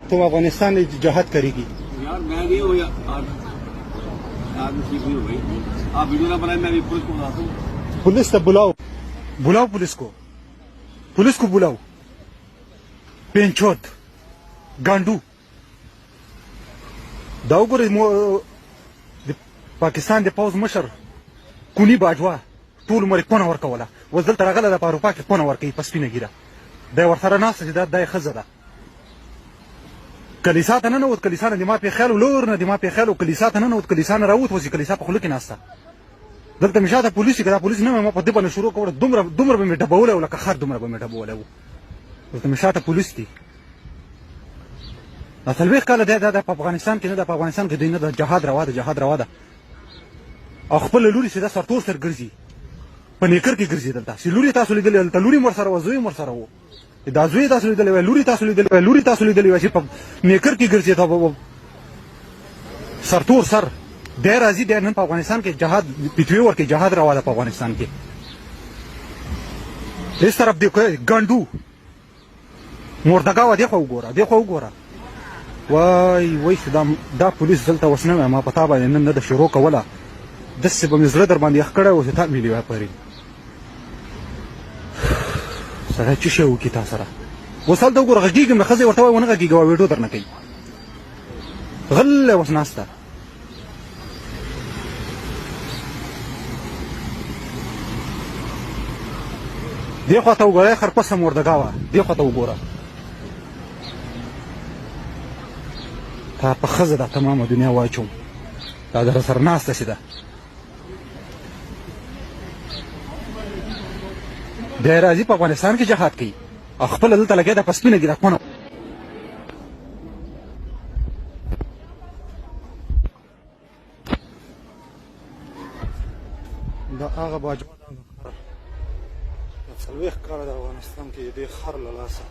तुम अफगानिस्तान में जहाद करेगी। यार मैं नहीं हूँ यार, ठीक नहीं हो भाई। आप वीडियो ना बनाए, मैं अभी पुलिस को बुलाता हूँ। पुलिस तब बुलाओ, बुलाओ पुलिस को बुलाओ। पेंचोद गांडू दाउगुर पाकिस्तान दे पौज मशर कुनी बाजवा طول عمري پونه ورکوله اوس دلته راغله د په اروپا کې پونه ورکوي په سپینه ګیره دی ورسره ناسته چې دا یې ښځه ده. کلیسا ته ننوت، کلیسا نه دما پې خیال و لور نه دما پې خیال و کلیسا ته ننوت، کلیسا نه راووت، اوس یې کلیسا په خوله کې ناسته. دلته مې شاته پولیس چې که دا پولیس نه وای ما په ده باندې شروع کوله، دومره به مې ډبولی و لکه خر دومره به مې ډبولی و. دلته مې شاته پولیس دي. دا 40 کاله دی دا په افغانستان کې نه ده، په افغانستان کې دوی نه ده جهاد روا ده، جهاد روا ده. او خپله لوري چې دا سرتور سر ګرځي په نیکر کې ګرځي. دلته چې لوري تاسو لیدلې دلته لوري هم ورسره وه، زوی هم ورسره و. دا زوی تاسو لیدلی وای، لوري تاسو لیدلی وای، لوري تاسو لیدلی وای چې په نیکر کې ګرځي ته سرتور سر. دی راځي دی نن په افغانستان کې جهاد پیټوي ورکوي، جهاد روا ده په افغانستان کې. هېڅ طرف دی ګنډو مردګاوه، دې خوا وګوره، دې خوا وګوره. وای وای دا پولیس دلته اوس نه وای، ما په تا باندې نن نه ده شروع کوله. داسې به مې زړه در باندې یخ کړی و چې تا مې لیوه پرې. سړی څه شی وکړي تا سره؟ اوس هلته وګوره غږېږم نه، ښځې ورته وایي ونه غږېږه ویډیو در نه کوي. غلی اوس ناسته. دې خوا ته وګوره خرپسه مردګاوه، دې خوا ته وګوره. تا په ښځه دا تمامه دنیا واچوم، دا در سره ناسته چې ده. دی راځي په افغانستان کې جهاد کوي او خپله دلته لګیا ده په سپینه ګیره کونه. دا هغه باجوړ د 40 کاله د افغانستان کې دې خر له لاسه